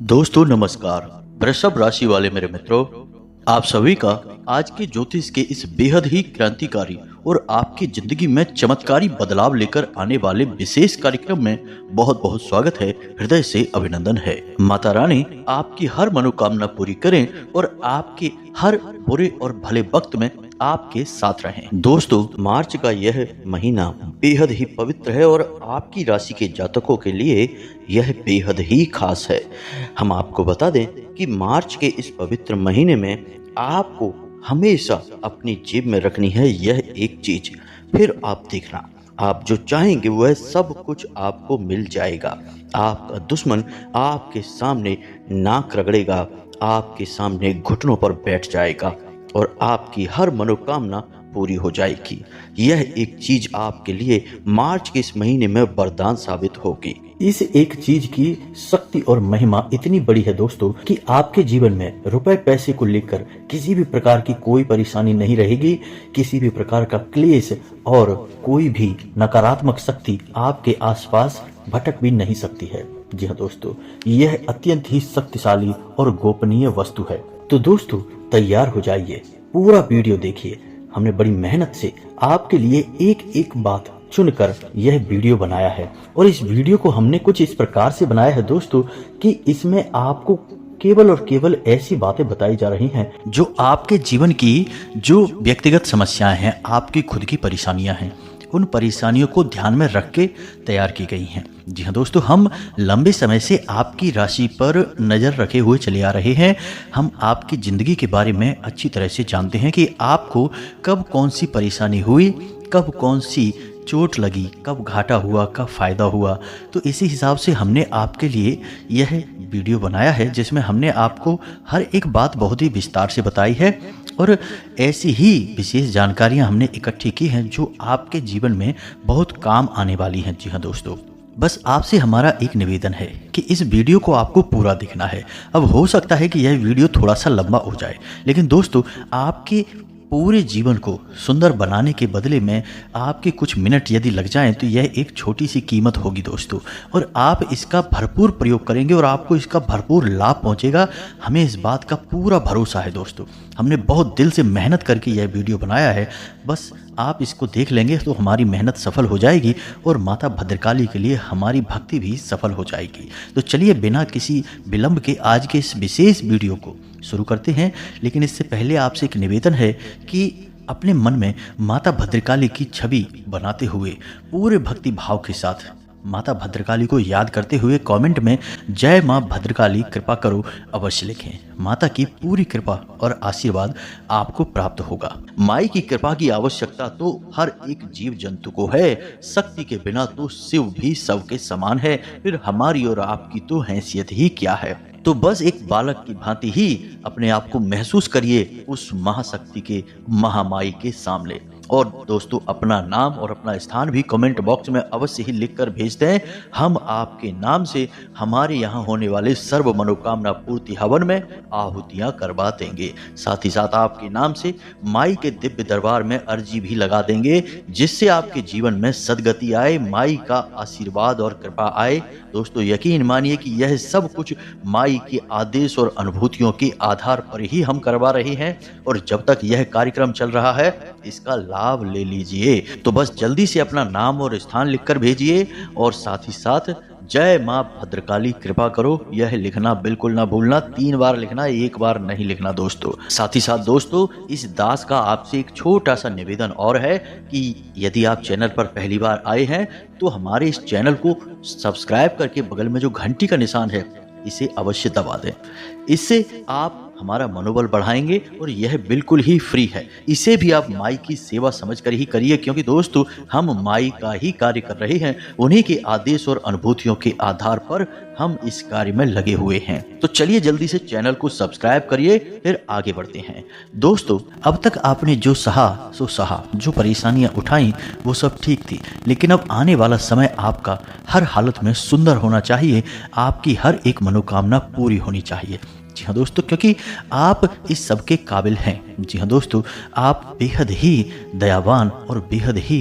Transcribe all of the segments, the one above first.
दोस्तों नमस्कार। वृषभ राशि वाले मेरे मित्रों, आप सभी का आज के ज्योतिष के इस बेहद ही क्रांतिकारी और आपकी जिंदगी में चमत्कारी बदलाव लेकर आने वाले विशेष कार्यक्रम में बहुत बहुत स्वागत है। हृदय से अभिनंदन है। माता रानी आपकी हर मनोकामना पूरी करें और आपके हर बुरे और भले वक्त में आपके साथ रहें। दोस्तों, मार्च का यह महीना बेहद ही पवित्र है और आपकी राशि के जातकों के लिए यह बेहद ही खास है। हम आपको बता दें कि मार्च के इस पवित्र महीने में आपको हमेशा अपनी जेब में रखनी है यह एक चीज, फिर आप देखना आप जो चाहेंगे वह सब कुछ आपको मिल जाएगा। आपका दुश्मन आपके सामने नाक रगड़ेगा, आपके सामने घुटनों पर बैठ जाएगा और आपकी हर मनोकामना पूरी हो जाएगी। यह एक चीज आपके लिए मार्च के इस महीने में वरदान साबित होगी। इस एक चीज की शक्ति और महिमा इतनी बड़ी है दोस्तों कि आपके जीवन में रुपए पैसे को लेकर किसी भी प्रकार की कोई परेशानी नहीं रहेगी। किसी भी प्रकार का क्लेश और कोई भी नकारात्मक शक्ति आपके आसपास भटक भी नहीं सकती है। जी हाँ दोस्तों, यह अत्यंत ही शक्तिशाली और गोपनीय वस्तु है। तो दोस्तों तैयार हो जाइए, पूरा वीडियो देखिए। हमने बड़ी मेहनत से आपके लिए एक एक बात चुनकर यह वीडियो बनाया है और इस वीडियो को हमने कुछ इस प्रकार से बनाया है दोस्तों कि इसमें आपको केवल और केवल ऐसी बातें बताई जा रही हैं जो आपके जीवन की जो व्यक्तिगत समस्याएं हैं, आपकी खुद की परेशानियां हैं, उन परेशानियों को ध्यान में रख के तैयार की गई हैं। जी हाँ दोस्तों, हम लंबे समय से आपकी राशि पर नज़र रखे हुए चले आ रहे हैं। हम आपकी ज़िंदगी के बारे में अच्छी तरह से जानते हैं कि आपको कब कौन सी परेशानी हुई, कब कौन सी चोट लगी, कब घाटा हुआ, कब फ़ायदा हुआ। तो इसी हिसाब से हमने आपके लिए यह वीडियो बनाया है जिसमें हमने आपको हर एक बात बहुत ही विस्तार से बताई है और ऐसी ही विशेष जानकारियां हमने इकट्ठी की हैं जो आपके जीवन में बहुत काम आने वाली हैं। जी हाँ दोस्तों, बस आपसे हमारा एक निवेदन है कि इस वीडियो को आपको पूरा देखना है। अब हो सकता है कि यह वीडियो थोड़ा सा लंबा हो जाए, लेकिन दोस्तों आपके पूरे जीवन को सुंदर बनाने के बदले में आपके कुछ मिनट यदि लग जाएं तो यह एक छोटी सी कीमत होगी दोस्तों, और आप इसका भरपूर प्रयोग करेंगे और आपको इसका भरपूर लाभ पहुंचेगा। हमें इस बात का पूरा भरोसा है दोस्तों। हमने बहुत दिल से मेहनत करके यह वीडियो बनाया है। बस आप इसको देख लेंगे तो हमारी मेहनत सफल हो जाएगी और माता भद्रकाली के लिए हमारी भक्ति भी सफल हो जाएगी। तो चलिए बिना किसी विलंब के आज के इस विशेष वीडियो को शुरू करते हैं। लेकिन इससे पहले आपसे एक निवेदन है कि अपने मन में माता भद्रकाली की छवि बनाते हुए पूरे भक्ति भाव के साथ माता भद्रकाली को याद करते हुए कमेंट में जय माँ भद्रकाली कृपा करो अवश्य लिखें। माता की पूरी कृपा और आशीर्वाद आपको प्राप्त होगा। माई की कृपा की आवश्यकता तो हर एक जीव जंतु को है। शक्ति के बिना तो शिव भी सबके समान है, फिर हमारी और आपकी तो हैसियत ही क्या है। तो बस एक बालक की भांति ही अपने आप को महसूस करिए उस महाशक्ति के महामाई के सामने। और दोस्तों अपना नाम और अपना स्थान भी कमेंट बॉक्स में अवश्य ही लिखकर भेज दें। हम आपके नाम से हमारे यहाँ होने वाले सर्व मनोकामना पूर्ति हवन में आहुतियाँ करवा देंगे। साथ ही साथ आपके नाम से माई के दिव्य दरबार में अर्जी भी लगा देंगे जिससे आपके जीवन में सदगति आए, माई का आशीर्वाद और कृपा आए। दोस्तों यकीन मानिए कि यह सब कुछ माई के आदेश और अनुभूतियों के आधार पर ही हम करवा रहे हैं और जब तक यह कार्यक्रम चल रहा है इसका लाभ ले लीजिए। तो बस जल्दी से अपना नाम और स्थान लिखकर भेजिए और साथ ही साथ जय माँ भद्रकाली कृपा करो यह लिखना बिल्कुल ना भूलना। 3 बार लिखना, 1 बार नहीं लिखना दोस्तों। साथ ही साथ दोस्तों इस दास का आपसे एक छोटा सा निवेदन और है कि यदि आप चैनल पर पहली बार आए हैं तो हमारे इस चैनल को सब्सक्राइब करके बगल में जो घंटी का निशान है इसे अवश्य दबा दें। इससे आप हमारा मनोबल बढ़ाएंगे और यह बिल्कुल ही फ्री है। इसे भी आप माई की सेवा समझकर ही करिए क्योंकि दोस्तों हम माई का ही कार्य कर रहे हैं। उन्हीं के आदेश और अनुभूतियों के आधार पर हम इस कार्य में लगे हुए हैं। तो चलिए जल्दी से चैनल को सब्सक्राइब करिए, फिर आगे बढ़ते हैं। दोस्तों अब तक आपने जो सहा सो सहा, जो परेशानियां उठाई वो सब ठीक थी, लेकिन अब आने वाला समय आपका हर हालत में सुंदर होना चाहिए। आपकी हर एक मनोकामना पूरी होनी चाहिए। जी हाँ दोस्तों, क्योंकि आप इस सब के काबिल हैं। जी हाँ दोस्तों, आप बेहद ही दयावान और बेहद ही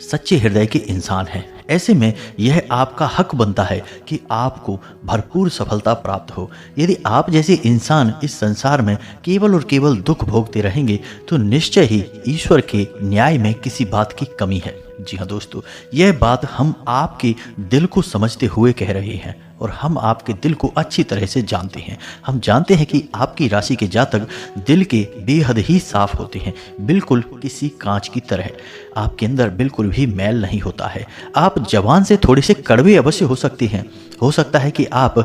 सच्चे हृदय के इंसान हैं। ऐसे में यह आपका हक बनता है कि आपको भरपूर सफलता प्राप्त हो। यदि आप जैसे इंसान इस संसार में केवल और केवल दुख भोगते रहेंगे तो निश्चय ही ईश्वर के न्याय में किसी बात की कमी है। जी हाँ दोस्तों, यह बात हम आपके दिल को समझते हुए कह रहे हैं और हम आपके दिल को अच्छी तरह से जानते हैं। हम जानते हैं कि आपकी राशि के जातक दिल के बेहद ही साफ होते हैं, बिल्कुल किसी कांच की तरह। आपके अंदर बिल्कुल भी मैल नहीं होता है। आप जबान से थोड़े से कड़वे अवश्य हो सकते हैं। हो सकता है कि आप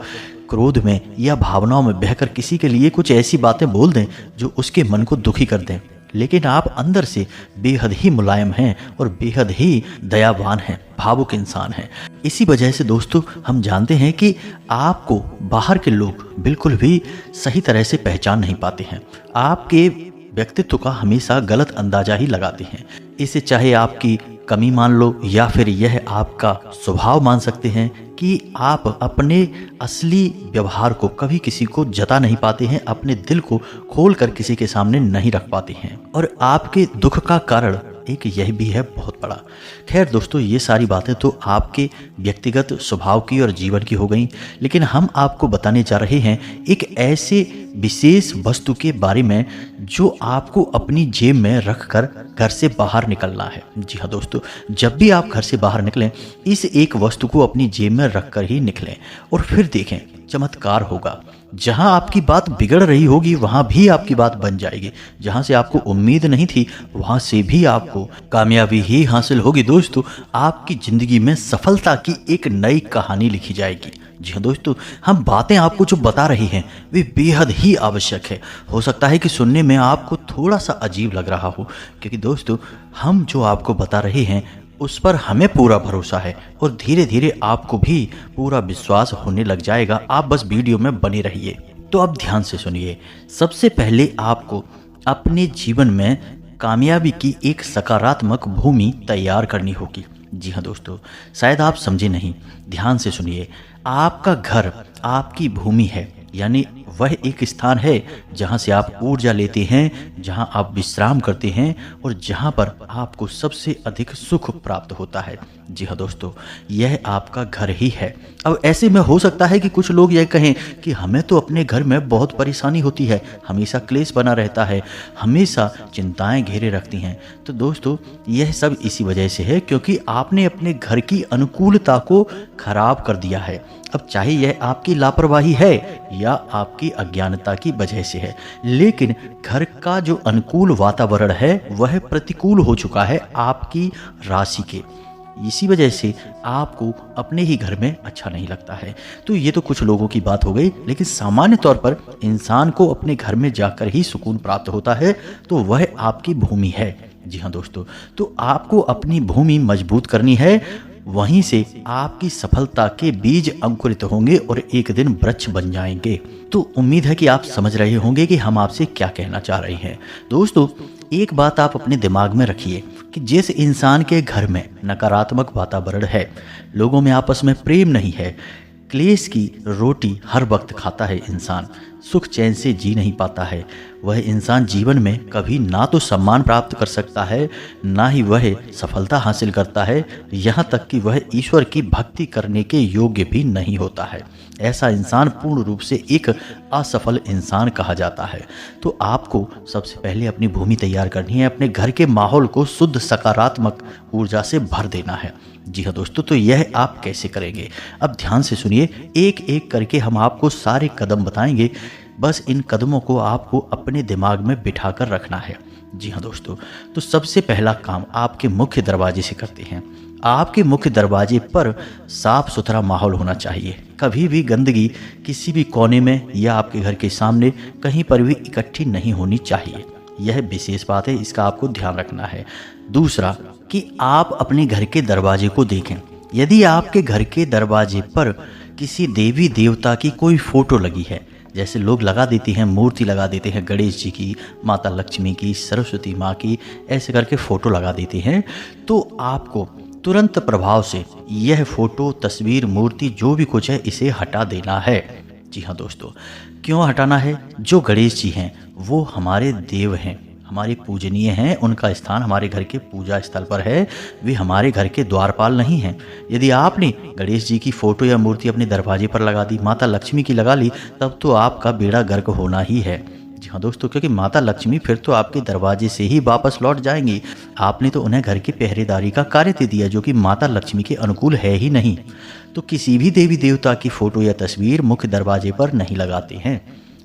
क्रोध में या भावनाओं में बहकर किसी के लिए कुछ ऐसी बातें बोल दें जो उसके मन को दुखी कर दें, लेकिन आप अंदर से बेहद ही मुलायम हैं और बेहद ही दयावान हैं, भावुक इंसान हैं। इसी वजह से दोस्तों हम जानते हैं कि आपको बाहर के लोग बिल्कुल भी सही तरह से पहचान नहीं पाते हैं। आपके व्यक्तित्व का हमेशा गलत अंदाजा ही लगाते हैं। इसे चाहे आपकी कमी मान लो या फिर यह आपका स्वभाव मान सकते हैं कि आप अपने असली व्यवहार को कभी किसी को जता नहीं पाते हैं, अपने दिल को खोल कर किसी के सामने नहीं रख पाते हैं और आपके दुख का कारण एक यह भी है बहुत बड़ा। खैर दोस्तों, ये सारी बातें तो आपके व्यक्तिगत स्वभाव की और जीवन की हो गई, लेकिन हम आपको बताने जा रहे हैं एक ऐसे विशेष वस्तु के बारे में जो आपको अपनी जेब में रखकर घर से बाहर निकलना है। जी हाँ दोस्तों, जब भी आप घर से बाहर निकलें इस एक वस्तु को अपनी जेब में रखकर ही निकलें और फिर देखें चमत्कार होगा। जहां आपकी बात बिगड़ रही होगी वहां भी आपकी बात बन जाएगी। जहां से आपको उम्मीद नहीं थी वहां से भी आपको कामयाबी ही हासिल होगी। दोस्तों, आपकी जिंदगी में सफलता की एक नई कहानी लिखी जाएगी। जी हाँ दोस्तों, हम बातें आपको जो बता रहे हैं वे बेहद ही आवश्यक है। हो सकता है कि सुनने में आपको थोड़ा सा अजीब लग रहा हो, क्योंकि दोस्तों हम जो आपको बता रहे हैं उस पर हमें पूरा भरोसा है और धीरे धीरे आपको भी पूरा विश्वास होने लग जाएगा। आप बस वीडियो में बने रहिए। तो अब ध्यान से सुनिए। सबसे पहले आपको अपने जीवन में कामयाबी की एक सकारात्मक भूमि तैयार करनी होगी। जी हाँ दोस्तों, शायद आप समझे नहीं, ध्यान से सुनिए। आपका घर आपकी भूमि है, यानी वह एक स्थान है जहां से आप ऊर्जा लेते हैं, जहां आप विश्राम करते हैं और जहां पर आपको सबसे अधिक सुख प्राप्त होता है। जी हाँ दोस्तों, यह आपका घर ही है। अब ऐसे में हो सकता है कि कुछ लोग यह कहें कि हमें तो अपने घर में बहुत परेशानी होती है, हमेशा क्लेश बना रहता है, हमेशा चिंताएं घेरे रखती हैं। तो दोस्तों यह सब इसी वजह से है क्योंकि आपने अपने घर की अनुकूलता को खराब कर दिया है। अब चाहे यह आपकी लापरवाही है या आपकी अज्ञानता की वजह से है, लेकिन घर का जो अनुकूल वातावरण है वह प्रतिकूल हो चुका है आपकी राशि के। इसी वजह से आपको अपने ही घर में अच्छा नहीं लगता है। तो ये तो कुछ लोगों की बात हो गई, लेकिन सामान्य तौर पर इंसान को अपने घर में जाकर ही सुकून प्राप्त होता है, तो वह आपकी भूमि है। जी हाँ दोस्तों, तो आपको अपनी भूमि मजबूत करनी है, वहीं से आपकी सफलता के बीज अंकुरित होंगे और एक दिन वृक्ष बन जाएंगे। तो उम्मीद है कि आप समझ रहे होंगे कि हम आपसे क्या कहना चाह रहे हैं। दोस्तों एक बात आप अपने दिमाग में रखिए कि जिस इंसान के घर में नकारात्मक वातावरण है, लोगों में आपस में प्रेम नहीं है, क्लेश की रोटी हर वक्त खाता है इंसान, सुख चैन से जी नहीं पाता है, वह इंसान जीवन में कभी ना तो सम्मान प्राप्त कर सकता है, ना ही वह सफलता हासिल करता है, यहाँ तक कि वह ईश्वर की भक्ति करने के योग्य भी नहीं होता है। ऐसा इंसान पूर्ण रूप से एक असफल इंसान कहा जाता है। तो आपको सबसे पहले अपनी भूमि तैयार करनी है, अपने घर के माहौल को शुद्ध सकारात्मक ऊर्जा से भर देना है। जी हाँ दोस्तों, तो यह आप कैसे करेंगे? अब ध्यान से सुनिए, एक एक करके हम आपको सारे कदम बताएंगे। बस इन कदमों को आपको अपने दिमाग में बिठा कर रखना है। जी हाँ दोस्तों, तो सबसे पहला काम आपके मुख्य दरवाजे से करते हैं। आपके मुख्य दरवाजे पर साफ सुथरा माहौल होना चाहिए। कभी भी गंदगी किसी भी कोने में या आपके घर के सामने कहीं पर भी इकट्ठी नहीं होनी चाहिए। यह विशेष बात है, इसका आपको ध्यान रखना है। दूसरा कि आप अपने घर के दरवाजे को देखें। यदि आपके घर के दरवाजे पर किसी देवी देवता की कोई फोटो लगी है, जैसे लोग लगा देते हैं, मूर्ति लगा देते हैं गणेश जी की, माता लक्ष्मी की, सरस्वती माँ की, ऐसे करके फ़ोटो लगा देते हैं, तो आपको तुरंत प्रभाव से यह फ़ोटो, तस्वीर, मूर्ति जो भी कुछ है इसे हटा देना है। जी हाँ दोस्तों, क्यों हटाना है? जो गणेश जी हैं वो हमारे देव हैं, हमारे पूजनीय हैं, उनका स्थान हमारे घर के पूजा स्थल पर है, वे हमारे घर के द्वारपाल नहीं हैं। यदि आपने गणेश जी की फोटो या मूर्ति अपने दरवाजे पर लगा दी, माता लक्ष्मी की लगा ली, तब तो आपका बेड़ा गर्क होना ही है। जी हाँ दोस्तों, क्योंकि माता लक्ष्मी फिर तो आपके दरवाजे से ही वापस लौट जाएंगी। आपने तो उन्हें घर की पहरेदारी का कार्य दे दिया, जो कि माता लक्ष्मी के अनुकूल है ही नहीं। तो किसी भी देवी देवता की फोटो या तस्वीर मुख्य दरवाजे पर नहीं लगाते हैं,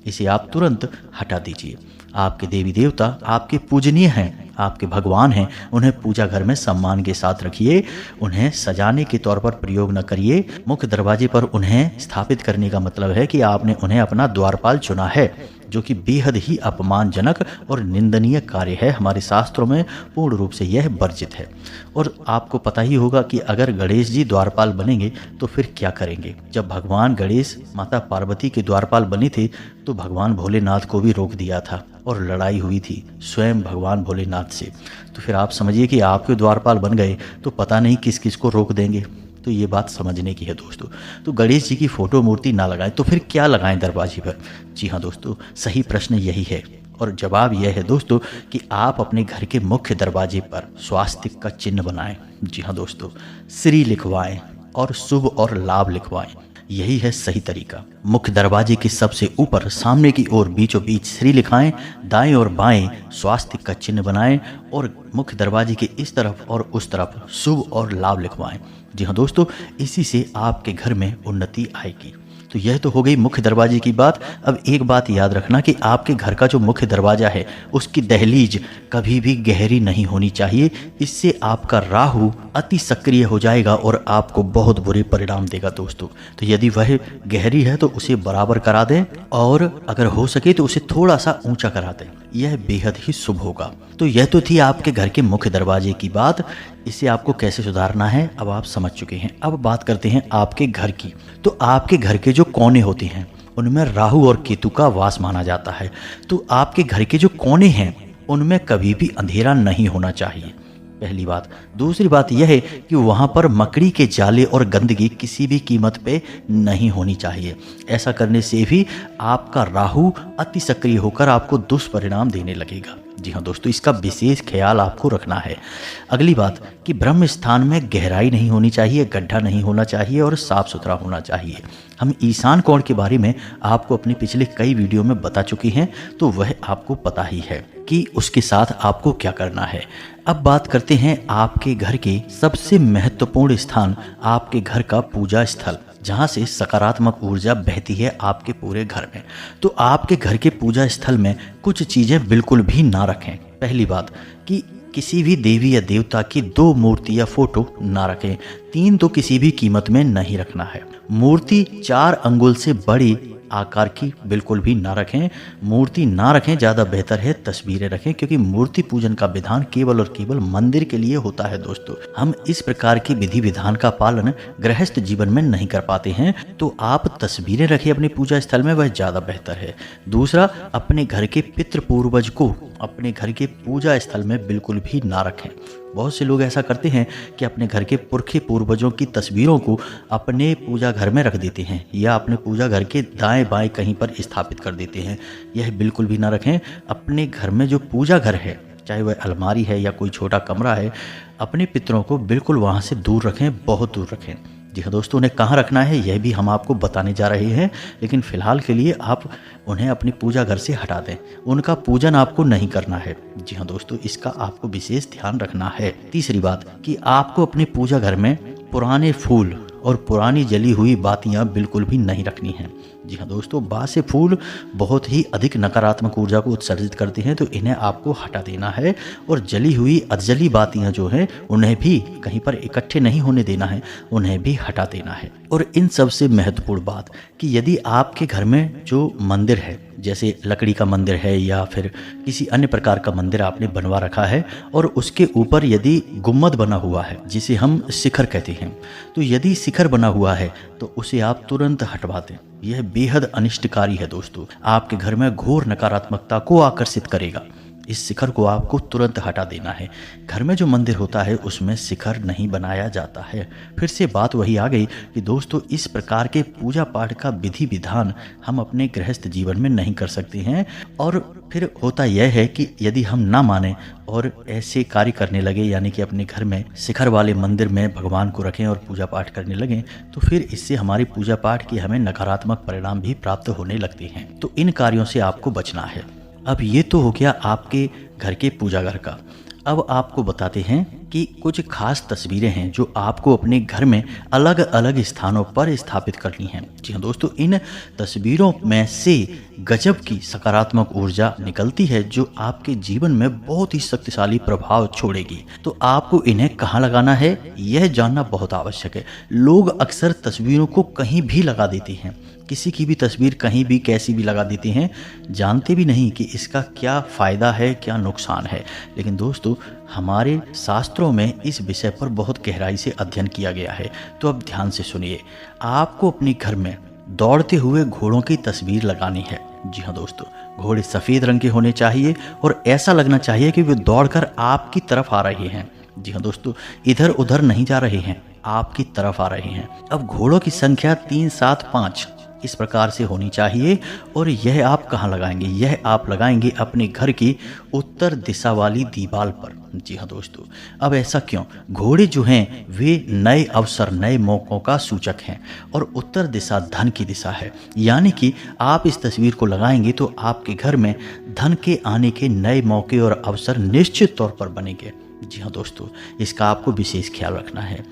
इसे आप तुरंत हटा दीजिए। आपके देवी देवता आपके पूजनीय हैं, आपके भगवान हैं, उन्हें पूजा घर में सम्मान के साथ रखिए। उन्हें सजाने के तौर पर प्रयोग न करिए। मुख्य दरवाजे पर उन्हें स्थापित करने का मतलब है कि आपने उन्हें अपना द्वारपाल चुना है, जो कि बेहद ही अपमानजनक और निंदनीय कार्य है। हमारे शास्त्रों में पूर्ण रूप से यह वर्जित है। और आपको पता ही होगा कि अगर गणेश जी द्वारपाल बनेंगे तो फिर क्या करेंगे। जब भगवान गणेश माता पार्वती के द्वारपाल बने थे तो भगवान भोलेनाथ को भी रोक दिया था और लड़ाई हुई थी स्वयं भगवान भोलेनाथ से। तो फिर आप समझिए कि आपके द्वारपाल बन गए तो पता नहीं किस किस को रोक देंगे। तो ये बात समझने की है दोस्तों। तो गणेश जी की फोटो मूर्ति ना लगाएं तो फिर क्या लगाएं दरवाजे पर। जी हाँ दोस्तों, सही प्रश्न यही है और जवाब यह है दोस्तों कि आप अपने घर के मुख्य दरवाजे पर स्वास्तिक का चिन्ह बनाएं। जी हाँ दोस्तों, श्री लिखवाएं और शुभ और लाभ लिखवाएं, यही है सही तरीका। मुख्य दरवाजे के सबसे ऊपर सामने की ओर बीचों बीच श्री लिखाएं, दाएं और बाएं स्वास्तिक का चिन्ह बनाएं और मुख्य दरवाजे के इस तरफ और उस तरफ शुभ और लाभ लिखवाएं। जी हाँ दोस्तों, इसी से आपके घर में उन्नति आएगी। तो यह तो हो गई मुख्य दरवाजे की बात। अब एक बात याद रखना कि आपके घर का जो मुख्य दरवाजा है उसकी दहलीज कभी भी गहरी नहीं होनी चाहिए। इससे आपका राहु अति सक्रिय हो जाएगा और आपको बहुत बुरे परिणाम देगा दोस्तों। तो यदि वह गहरी है तो उसे बराबर करा दें और अगर हो सके तो उसे थोड़ा सा ऊंचा करा दें, यह बेहद ही शुभ होगा। तो यह तो थी आपके घर के मुख्य दरवाजे की बात। इसे आपको कैसे सुधारना है अब आप समझ चुके हैं। अब बात करते हैं आपके घर की। तो आपके घर के जो कोने होते हैं उनमें राहु और केतु का वास माना जाता है। तो आपके घर के जो कोने हैं उनमें कभी भी अंधेरा नहीं होना चाहिए, पहली बात। दूसरी बात यह है कि वहां पर मकड़ी के जाले और गंदगी किसी भी कीमत पे नहीं होनी चाहिए। ऐसा करने से भी आपका राहु अति सक्रिय होकर आपको दुष्परिणाम देने लगेगा। जी हाँ दोस्तों, इसका विशेष ख्याल आपको रखना है। अगली बात कि ब्रह्म स्थान में गहराई नहीं होनी चाहिए, गड्ढा नहीं होना चाहिए और साफ सुथरा होना चाहिए। हम ईशान कोण के बारे में आपको अपने पिछले कई वीडियो में बता चुके हैं, तो वह आपको पता ही है कि उसके साथ आपको क्या करना है। अब बात करते हैं आपके घर के सबसे महत्वपूर्ण स्थान, आपके घर का पूजा स्थल, जहाँ से सकारात्मक ऊर्जा बहती है आपके पूरे घर में। तो आपके घर के पूजा स्थल में कुछ चीज़ें बिल्कुल भी ना रखें। पहली बात कि किसी भी देवी या देवता की 2 मूर्ति या फोटो ना रखें। 3 तो किसी भी कीमत में नहीं रखना है। मूर्ति 4 अंगुल से बड़ी आकार की बिल्कुल भी ना रखें। मूर्ति ना रखें, ज़्यादा बेहतर है तस्वीरें रखें, क्योंकि मूर्ति पूजन का विधान केवल और केवल मंदिर के लिए होता है दोस्तों। हम इस प्रकार की विधि विधान का पालन गृहस्थ जीवन में नहीं कर पाते हैं, तो आप तस्वीरें रखें अपने पूजा स्थल में, वह ज़्यादा बेहतर है। दूसरा, अपने घर के पितृ पूर्वज को अपने घर के पूजा स्थल में बिल्कुल भी ना रखें। बहुत से लोग ऐसा करते हैं कि अपने घर के पुरखे पूर्वजों की तस्वीरों को अपने पूजा घर में रख देते हैं या अपने पूजा घर के दाएं बाएं कहीं पर स्थापित कर देते हैं। यह बिल्कुल भी ना रखें। अपने घर में जो पूजा घर है, चाहे वह अलमारी है या कोई छोटा कमरा है, अपने पितरों को बिल्कुल वहाँ से दूर रखें, बहुत दूर रखें। जी हाँ दोस्तों, उन्हें कहाँ रखना है यह भी हम आपको बताने जा रहे हैं, लेकिन फिलहाल के लिए आप उन्हें अपनी पूजा घर से हटा दें। उनका पूजन आपको नहीं करना है। जी हाँ दोस्तों, इसका आपको विशेष ध्यान रखना है। तीसरी बात कि आपको अपने पूजा घर में पुराने फूल और पुरानी जली हुई बातियां बिल्कुल भी नहीं रखनी हैं। जी हाँ दोस्तों, बासे फूल बहुत ही अधिक नकारात्मक ऊर्जा को उत्सर्जित करते हैं, तो इन्हें आपको हटा देना है। और जली हुई अधजली बातियां जो हैं उन्हें भी कहीं पर इकट्ठे नहीं होने देना है, उन्हें भी हटा देना है। और इन सबसे महत्वपूर्ण बात कि यदि आपके घर में जो मंदिर है, जैसे लकड़ी का मंदिर है या फिर किसी अन्य प्रकार का मंदिर आपने बनवा रखा है और उसके ऊपर यदि गुम्मद बना हुआ है, जिसे हम शिखर कहते हैं, तो यदि शिखर बना हुआ है तो उसे आप तुरंत हटवा दें। यह बेहद अनिष्टकारी है दोस्तों, आपके घर में घोर नकारात्मकता को आकर्षित करेगा। इस शिखर को आपको तुरंत हटा देना है। घर में जो मंदिर होता है उसमें शिखर नहीं बनाया जाता है। फिर से बात वही आ गई कि दोस्तों इस प्रकार के पूजा पाठ का विधि विधान हम अपने गृहस्थ जीवन में नहीं कर सकते हैं। और फिर होता यह है कि यदि हम ना माने और ऐसे कार्य करने लगे, यानी कि अपने घर में शिखर वाले मंदिर में भगवान को रखें और पूजा पाठ करने लगें, तो फिर इससे हमारी पूजा पाठ की हमें नकारात्मक परिणाम भी प्राप्त होने लगते हैं। तो इन कार्यों से आपको बचना है। अब ये तो हो गया आपके घर के पूजा घर का। अब आपको बताते हैं कि कुछ खास तस्वीरें हैं जो आपको अपने घर में अलग अलग स्थानों पर स्थापित करनी हैं। जी हाँ दोस्तों, इन तस्वीरों में से गजब की सकारात्मक ऊर्जा निकलती है जो आपके जीवन में बहुत ही शक्तिशाली प्रभाव छोड़ेगी। तो आपको इन्हें कहाँ लगाना है यह जानना बहुत आवश्यक है। लोग अक्सर तस्वीरों को कहीं भी लगा देते हैं, किसी की भी तस्वीर कहीं भी कैसी भी लगा देते हैं, जानते भी नहीं कि इसका क्या फ़ायदा है क्या नुकसान है। लेकिन दोस्तों हमारे शास्त्रों में इस विषय पर बहुत गहराई से अध्ययन किया गया है। तो अब ध्यान से सुनिए, आपको अपने घर में दौड़ते हुए घोड़ों की तस्वीर लगानी है। जी हाँ दोस्तों, घोड़े सफ़ेद रंग के होने चाहिए और ऐसा लगना चाहिए कि वे दौड़कर आपकी तरफ आ रहे हैं। जी हाँ दोस्तों, इधर उधर नहीं जा रहे हैं, आपकी तरफ आ रहे हैं। अब घोड़ों की संख्या 3, 7, 5 इस प्रकार से होनी चाहिए। और यह आप कहाँ लगाएंगे? यह आप लगाएंगे अपने घर की उत्तर दिशा वाली दीवार पर। जी हाँ दोस्तों, अब ऐसा क्यों? घोड़े जो हैं वे नए अवसर, नए मौक़ों का सूचक हैं और उत्तर दिशा धन की दिशा है। यानी कि आप इस तस्वीर को लगाएंगे तो आपके घर में धन के आने के नए मौके और अवसर निश्चित तौर पर बनेंगे। जी हाँ दोस्तों, इसका आपको विशेष ख्याल रखना है।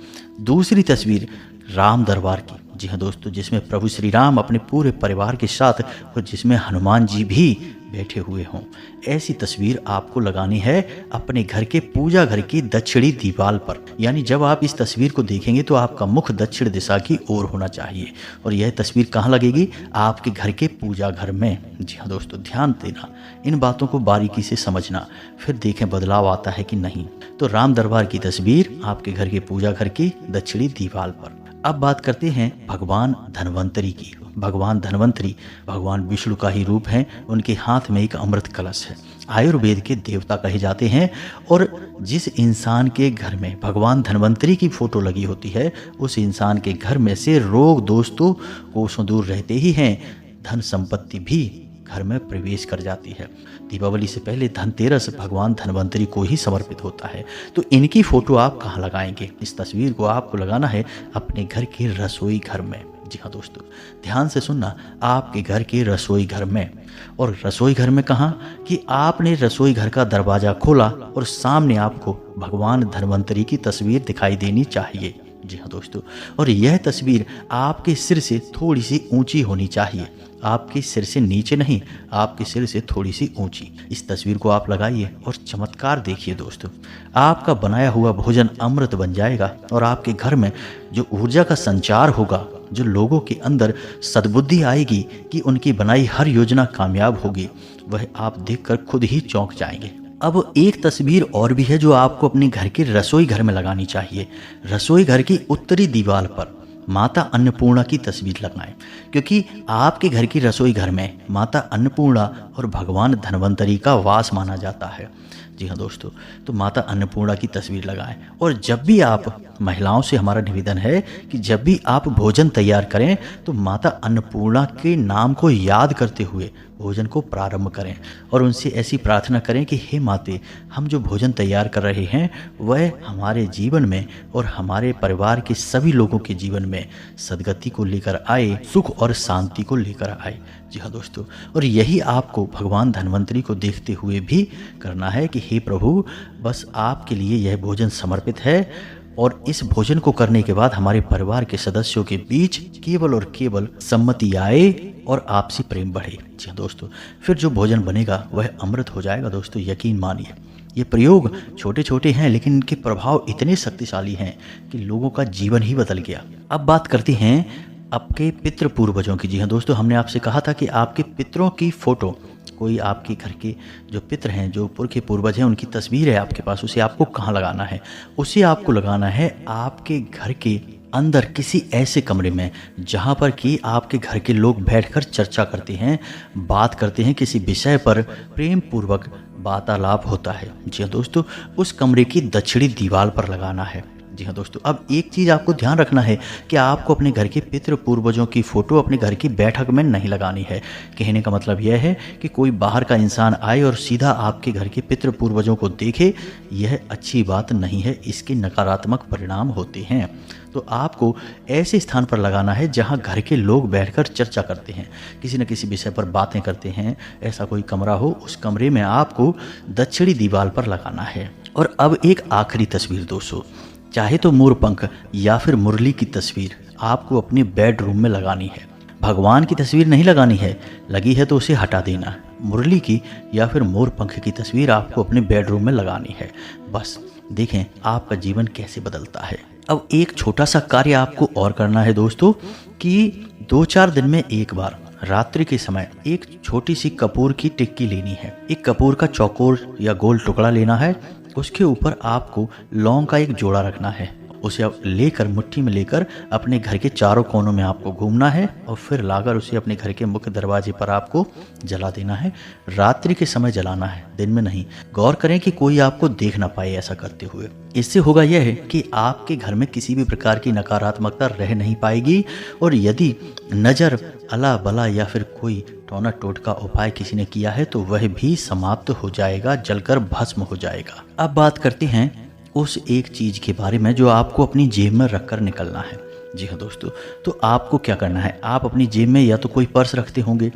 दूसरी तस्वीर राम दरबार की। जी हाँ दोस्तों, जिसमें प्रभु श्री राम अपने पूरे परिवार के साथ और जिसमें हनुमान जी भी बैठे हुए हों, ऐसी तस्वीर आपको लगानी है अपने घर के पूजा घर की दक्षिणी दीवार पर। यानी जब आप इस तस्वीर को देखेंगे तो आपका मुख दक्षिण दिशा की ओर होना चाहिए। और यह तस्वीर कहाँ लगेगी? आपके घर के पूजा घर में। जी हाँ दोस्तों, ध्यान देना, इन बातों को बारीकी से समझना, फिर देखें बदलाव आता है कि नहीं। तो राम दरबार की तस्वीर आपके घर के पूजा घर की दक्षिणी दीवार पर। अब बात करते हैं भगवान धन्वंतरी की। भगवान धन्वंतरी भगवान विष्णु का ही रूप है। उनके हाथ में एक अमृत कलश है। आयुर्वेद के देवता कहे जाते हैं। और जिस इंसान के घर में भगवान धन्वंतरी की फोटो लगी होती है, उस इंसान के घर में से रोग दोस्तों कोसों दूर रहते ही हैं, धन संपत्ति भी घर में प्रवेश कर जाती है। दीपावली से पहले धनतेरस भगवान धन्वंतरी को ही समर्पित होता है। तो इनकी फोटो आप कहाँ लगाएंगे? इस तस्वीर को आपको लगाना है अपने घर के रसोई घर में। जी हाँ दोस्तों, ध्यान से सुनना, आपके घर के रसोई घर में। और रसोई घर में कहाँ कि आपने रसोई घर का दरवाज़ा खोला और सामने आपको भगवान धन्वंतरी की तस्वीर दिखाई देनी चाहिए। जी हाँ दोस्तों, और यह तस्वीर आपके सिर से थोड़ी सी ऊंची होनी चाहिए। आपके सिर से नीचे नहीं, आपके सिर से थोड़ी सी ऊंची। इस तस्वीर को आप लगाइए और चमत्कार देखिए दोस्तों। आपका बनाया हुआ भोजन अमृत बन जाएगा और आपके घर में जो ऊर्जा का संचार होगा, जो लोगों के अंदर सद्बुद्धि आएगी कि उनकी बनाई हर योजना कामयाब होगी, वह आप देखकर खुद ही चौंक जाएंगे। अब एक तस्वीर और भी है जो आपको अपने घर के रसोई घर में लगानी चाहिए। रसोई घर की उत्तरी दीवार पर माता अन्नपूर्णा की तस्वीर लगाएं, क्योंकि आपके घर की रसोई घर में माता अन्नपूर्णा और भगवान धन्वंतरी का वास माना जाता है। जी हाँ दोस्तों, तो माता अन्नपूर्णा की तस्वीर लगाएं। और जब भी आप, महिलाओं से हमारा निवेदन है कि जब भी आप भोजन तैयार करें तो माता अन्नपूर्णा के नाम को याद करते हुए भोजन को प्रारंभ करें और उनसे ऐसी प्रार्थना करें कि हे माते, हम जो भोजन तैयार कर रहे हैं वह हमारे जीवन में और हमारे परिवार के सभी लोगों के जीवन में सद्गति को लेकर आए, सुख और शांति को लेकर आए। जी हाँ दोस्तों, और यही आपको भगवान धन्वंतरी को देखते हुए भी करना है कि हे प्रभु, बस आपके लिए यह भोजन समर्पित है और इस भोजन को करने के बाद हमारे परिवार के सदस्यों के बीच केवल और केवल सम्मति आए और आपसी प्रेम बढ़े। जी हाँ दोस्तों, फिर जो भोजन बनेगा वह अमृत हो जाएगा दोस्तों, यकीन मानिए। ये प्रयोग छोटे छोटे हैं लेकिन इनके प्रभाव इतने शक्तिशाली हैं कि लोगों का जीवन ही बदल गया। अब बात करते हैं आपके पितृ पूर्वजों की। जी हाँ दोस्तों, हमने आपसे कहा था कि आपके पितरों की फोटो, कोई आपके घर के जो पितर हैं, जो पुरखे पूर्वज हैं, उनकी तस्वीर है आपके पास, उसे आपको कहाँ लगाना है? उसे आपको लगाना है आपके घर के अंदर किसी ऐसे कमरे में जहाँ पर कि आपके घर के लोग बैठकर चर्चा करते हैं, बात करते हैं किसी विषय पर, प्रेम पूर्वक वार्तालाप होता है। जी हाँ दोस्तों, उस कमरे की दक्षिणी दीवार पर लगाना है। जी हाँ दोस्तों, अब एक चीज़ आपको ध्यान रखना है कि आपको अपने घर के पितृ पूर्वजों की फ़ोटो अपने घर की बैठक में नहीं लगानी है। कहने का मतलब यह है कि कोई बाहर का इंसान आए और सीधा आपके घर के पितृ पूर्वजों को देखे, यह अच्छी बात नहीं है, इसके नकारात्मक परिणाम होते हैं। तो आपको ऐसे स्थान पर लगाना है जहां घर के लोग बैठकर चर्चा करते हैं, किसी न किसी विषय पर बातें करते हैं। ऐसा कोई कमरा हो, उस कमरे में आपको दक्षिणी दीवार पर लगाना है। और अब एक आखिरी तस्वीर दोस्तों, चाहे तो मोरपंख या फिर मुरली की तस्वीर आपको अपने बेडरूम में लगानी है। भगवान की तस्वीर नहीं लगानी है, लगी है तो उसे हटा देना। मुरली की या फिर मोरपंख की तस्वीर आपको अपने बेडरूम में लगानी है। बस देखें आपका जीवन कैसे बदलता है। अब एक छोटा सा कार्य आपको और करना है दोस्तों, कि 2-4 दिन में एक बार रात्रि के समय एक छोटी सी कपूर की टिक्की लेनी है। एक कपूर का चौकोर या गोल टुकड़ा लेना है, उसके ऊपर आपको लौंग का एक जोड़ा रखना है। उसे आप लेकर मुट्ठी में लेकर अपने घर के चारों कोनों में आपको घूमना है और फिर लाकर उसे अपने घर के मुख्य दरवाजे पर आपको जला देना है। रात्रि के समय जलाना है, दिन में नहीं। गौर करें कि कोई आपको देख ना पाए ऐसा करते हुए। इससे होगा यह है कि आपके घर में किसी भी प्रकार की नकारात्मकता रह नहीं पाएगी, और यदि नज़र, अला बला या फिर कोई टोना टोटका उपाय किसी ने किया है तो वह भी समाप्त हो जाएगा, जलकर भस्म हो जाएगा। अब बात करते हैं उस एक चीज़ के बारे में जो आपको अपनी जेब में रखकर निकलना है। जी हाँ दोस्तों, तो आपको क्या करना है, आप अपनी जेब में या तो कोई पर्स रखते होंगे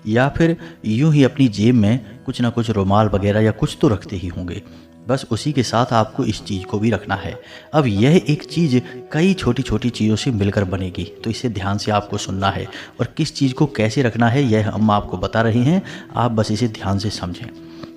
या फिर यूं ही अपनी जेब में कुछ ना कुछ रुमाल वगैरह या कुछ तो रखते ही होंगे। बस उसी के साथ आपको इस चीज़ को भी रखना है। अब यह एक चीज़ कई छोटी छोटी चीज़ों से मिलकर बनेगी, तो इसे ध्यान से आपको सुनना है और किस चीज़ को कैसे रखना है यह हम आपको बता रहे हैं, आप बस इसे ध्यान से समझें।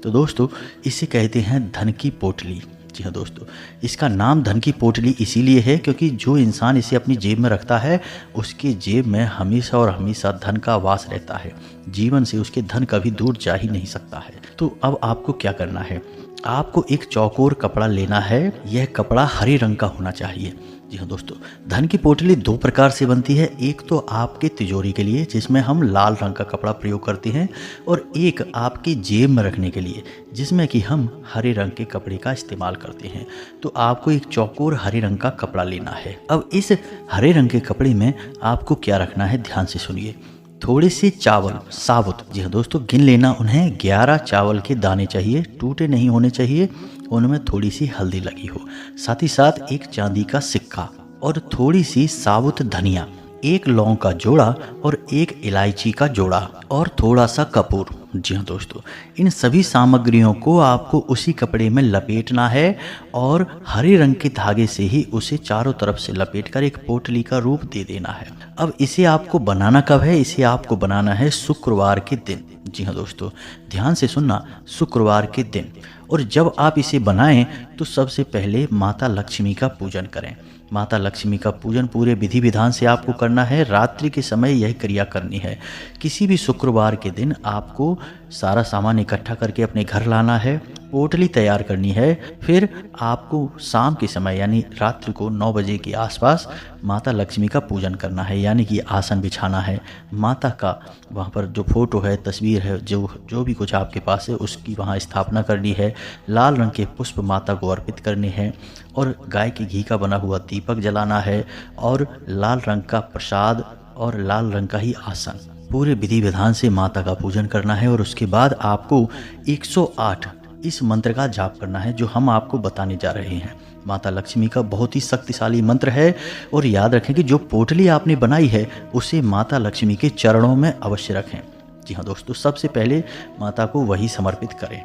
तो दोस्तों, इसे कहते हैं धन की पोटली। जी हाँ दोस्तों, इसका नाम धन की पोटली इसीलिए है क्योंकि जो इंसान इसे अपनी जेब में रखता है उसके जेब में हमेशा और हमेशा धन का वास रहता है। जीवन से उसके धन कभी दूर जा ही नहीं सकता है। तो अब आपको क्या करना है, आपको एक चौकोर कपड़ा लेना है। यह कपड़ा हरे रंग का होना चाहिए। जी हाँ दोस्तों, धन की पोटली 2 प्रकार से बनती है। एक तो आपके तिजोरी के लिए जिसमें हम लाल रंग का कपड़ा प्रयोग करते हैं, और एक आपकी जेब में रखने के लिए जिसमें कि हम हरे रंग के कपड़े का इस्तेमाल करते हैं। तो आपको एक चौकोर हरे रंग का कपड़ा लेना है। अब इस हरे रंग के कपड़े में आपको क्या रखना है, ध्यान से सुनिए। थोड़े से चावल साबुत, जी हाँ दोस्तों, गिन लेना, उन्हें 11 चावल के दाने चाहिए, टूटे नहीं होने चाहिए, उनमें थोड़ी सी हल्दी लगी हो। साथ ही साथ एक चांदी का सिक्का और थोड़ी सी साबुत धनिया, एक लौंग का जोड़ा और एक इलायची का जोड़ा और थोड़ा सा कपूर। जी हाँ दोस्तों, इन सभी सामग्रियों को आपको उसी कपड़े में लपेटना है और हरे रंग के धागे से ही उसे चारों तरफ से लपेटकर एक पोटली का रूप दे देना है। अब इसे आपको बनाना कब है, इसे आपको बनाना है शुक्रवार के दिन। जी हाँ दोस्तों, ध्यान से सुनना, शुक्रवार के दिन। और जब आप इसे बनाएं तो सबसे पहले माता लक्ष्मी का पूजन करें। माता लक्ष्मी का पूजन पूरे विधि विधान से आपको करना है। रात्रि के समय यह क्रिया करनी है। किसी भी शुक्रवार के दिन आपको सारा सामान इकट्ठा करके अपने घर लाना है, पोटली तैयार करनी है। फिर आपको शाम के समय यानी रात्रि को 9 बजे के आसपास माता लक्ष्मी का पूजन करना है, यानी कि आसन बिछाना है। माता का वहाँ पर जो फोटो है, तस्वीर है, जो भी कुछ आपके पास है उसकी वहाँ स्थापना करनी है। लाल रंग के पुष्प माता को अर्पित करने हैं और गाय के घी का बना हुआ दीपक जलाना है और लाल रंग का प्रसाद और लाल रंग का ही आसन, पूरे विधि विधान से माता का पूजन करना है। और उसके बाद आपको 108 इस मंत्र का जाप करना है जो हम आपको बताने जा रहे हैं। माता लक्ष्मी का बहुत ही शक्तिशाली मंत्र है। और याद रखें कि जो पोटली आपने बनाई है उसे माता लक्ष्मी के चरणों में अवश्य रखें। जी हाँ दोस्तों, सबसे पहले माता को वही समर्पित करें।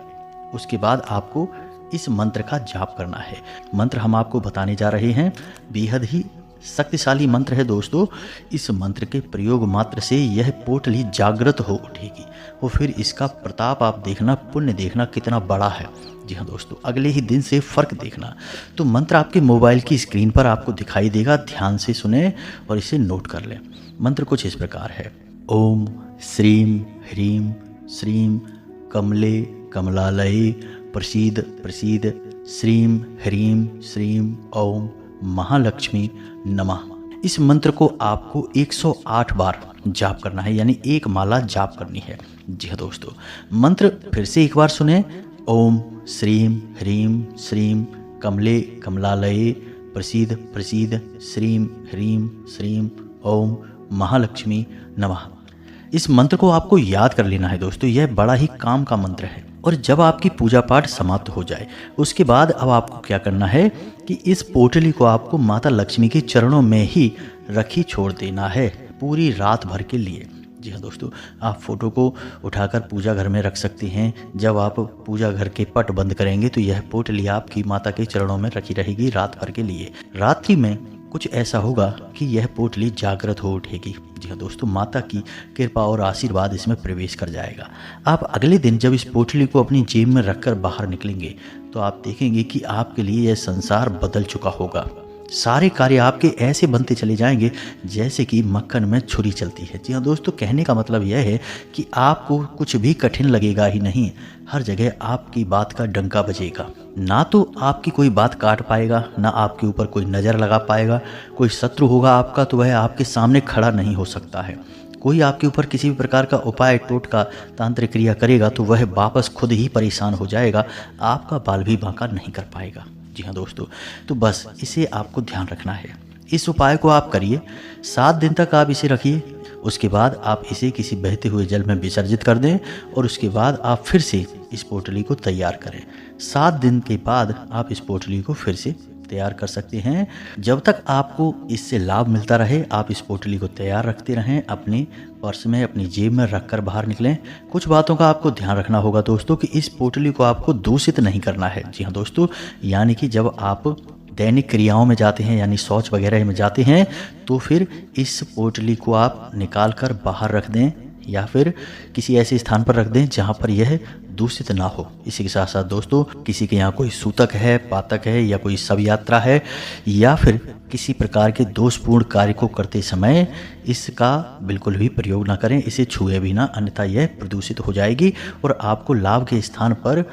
उसके बाद आपको इस मंत्र का जाप करना है। मंत्र हम आपको बताने जा रहे हैं, बेहद ही शक्तिशाली मंत्र है दोस्तों। इस मंत्र के प्रयोग मात्र से यह पोटली जागृत हो उठेगी और फिर इसका प्रताप आप देखना, पुण्य देखना कितना बड़ा है। जी हाँ दोस्तों, अगले ही दिन से फ़र्क देखना। तो मंत्र आपके मोबाइल की स्क्रीन पर आपको दिखाई देगा, ध्यान से सुने और इसे नोट कर लें। मंत्र कुछ इस प्रकार है, ओम श्रीम ह्रीम श्रीम कमले कमलालये प्रसीद प्रसीद श्रीम ह्रीम श्रीम ओम महालक्ष्मी नमः। इस मंत्र को आपको 108 बार जाप करना है, यानी एक माला जाप करनी है। जी हाँ दोस्तों, मंत्र फिर से एक बार सुने, ओम श्रीम ह्रीम श्रीम कमले कमलालये प्रसीद प्रसीद श्रीम ह्रीम श्रीम ओम महालक्ष्मी नमः। इस मंत्र को आपको याद कर लेना है दोस्तों, यह बड़ा ही काम का मंत्र है। और जब आपकी पूजा पाठ समाप्त हो जाए उसके बाद अब आपको क्या करना है कि इस पोटली को आपको माता लक्ष्मी के चरणों में ही रखी छोड़ देना है पूरी रात भर के लिए। जी हाँ दोस्तों, आप फोटो को उठाकर पूजा घर में रख सकते हैं। जब आप पूजा घर के पट बंद करेंगे तो यह पोटली आपकी माता के चरणों में रखी रहेगी रात भर के लिए। रात्रि में कुछ ऐसा होगा कि यह पोटली जागृत हो उठेगी। जी हाँ दोस्तों, माता की कृपा और आशीर्वाद इसमें प्रवेश कर जाएगा। आप अगले दिन जब इस पोटली को अपनी जेब में रखकर बाहर निकलेंगे तो आप देखेंगे कि आपके लिए यह संसार बदल चुका होगा। सारे कार्य आपके ऐसे बनते चले जाएंगे जैसे कि मक्खन में छुरी चलती है। जी हाँ दोस्तों, कहने का मतलब यह है कि आपको कुछ भी कठिन लगेगा ही नहीं, हर जगह आपकी बात का डंका बजेगा। ना तो आपकी कोई बात काट पाएगा, ना आपके ऊपर कोई नज़र लगा पाएगा। कोई शत्रु होगा आपका तो वह आपके सामने खड़ा नहीं हो सकता है। कोई आपके ऊपर किसी भी प्रकार का उपाय टोटका तांत्रिक क्रिया करेगा तो वह वापस खुद ही परेशान हो जाएगा, आपका बाल भी बांका नहीं कर पाएगा। जी हाँ दोस्तों, तो बस इसे आपको ध्यान रखना है। इस उपाय को आप करिए, 7 दिन तक आप इसे रखिए। उसके बाद आप इसे किसी बहते हुए जल में विसर्जित कर दें और उसके बाद आप फिर से इस पोटली को तैयार करें। 7 दिन के बाद आप इस पोटली को फिर से तैयार कर सकते हैं। जब तक आपको इससे लाभ मिलता रहे आप इस पोटली को तैयार रखते रहें, अपने पर्स में अपनी जेब में रखकर बाहर निकलें। कुछ बातों का आपको ध्यान रखना होगा दोस्तों कि इस पोटली को आपको दूषित नहीं करना है। जी हाँ दोस्तों, यानी कि जब आप दैनिक क्रियाओं में जाते हैं यानी शौच वगैरह में जाते हैं तो फिर इस पोटली को आप निकाल कर बाहर रख दें या फिर किसी ऐसे स्थान पर रख दें जहां पर यह दूषित ना हो। इसी के साथ साथ दोस्तों, किसी के यहाँ कोई सूतक है, पातक है या कोई शव यात्रा है या फिर किसी प्रकार के दोषपूर्ण कार्य को करते समय इसका बिल्कुल भी प्रयोग ना करें, इसे छुए भी ना, अन्यथा यह प्रदूषित हो जाएगी और आपको लाभ के स्थान पर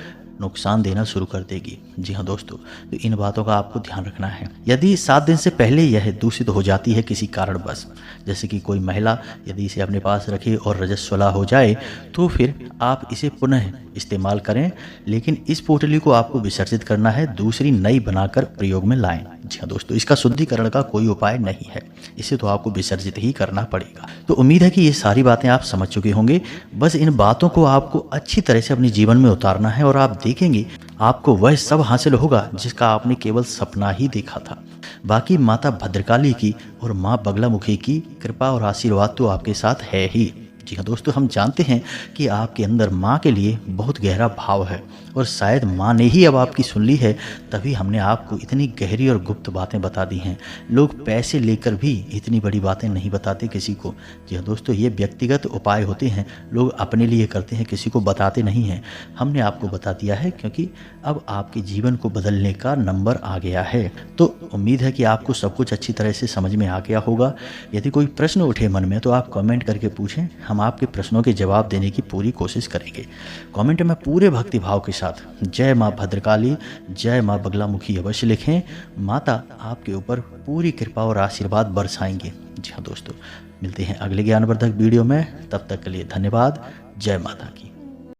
नुकसान देना शुरू कर देगी। जी हाँ दोस्तों, तो इन बातों का आपको ध्यान रखना है। यदि 7 दिन से पहले यह दूषित हो जाती है किसी कारणवश, जैसे कि कोई महिला यदि इसे अपने पास रखे और रजस्वला हो जाए तो फिर आप इसे पुनः इस्तेमाल करें, लेकिन इस पोटली को आपको विसर्जित करना है, दूसरी नई बनाकर प्रयोग में लाएं। जी हाँ दोस्तों, इसका शुद्धिकरण का कोई उपाय नहीं है, इसे तो आपको विसर्जित ही करना पड़ेगा। तो उम्मीद है कि ये सारी बातें आप समझ चुके होंगे। बस इन बातों को आपको अच्छी तरह से अपने जीवन में उतारना है और आप देखेंगे आपको वह सब हासिल होगा जिसका आपने केवल सपना ही देखा था। बाकी माता भद्रकाली की और माँ बगलामुखी की कृपा और आशीर्वाद तो आपके साथ है ही। जी हाँ दोस्तों, हम जानते हैं कि आपके अंदर माँ के लिए बहुत गहरा भाव है और शायद माँ ने ही अब आपकी सुन ली है, तभी हमने आपको इतनी गहरी और गुप्त बातें बता दी हैं। लोग पैसे लेकर भी इतनी बड़ी बातें नहीं बताते किसी को। जी हाँ दोस्तों, ये व्यक्तिगत उपाय होते हैं, लोग अपने लिए करते हैं, किसी को बताते नहीं हैं। हमने आपको बता दिया है क्योंकि अब आपके जीवन को बदलने का नंबर आ गया है। तो उम्मीद है कि आपको सब कुछ अच्छी तरह से समझ में आ गया होगा। यदि कोई प्रश्न उठे मन में तो आप कमेंट करके पूछें, हम आपके प्रश्नों के जवाब देने की पूरी कोशिश करेंगे। कमेंट में पूरे भक्ति भाव के साथ जय माँ भद्रकाली, जय माँ बगलामुखी अवश्य लिखें। माता आपके ऊपर पूरी कृपा और आशीर्वाद बरसाएंगे। जी हाँ दोस्तों, मिलते हैं अगले ज्ञानवर्धक वीडियो में, तब तक के लिए धन्यवाद। जय माता की।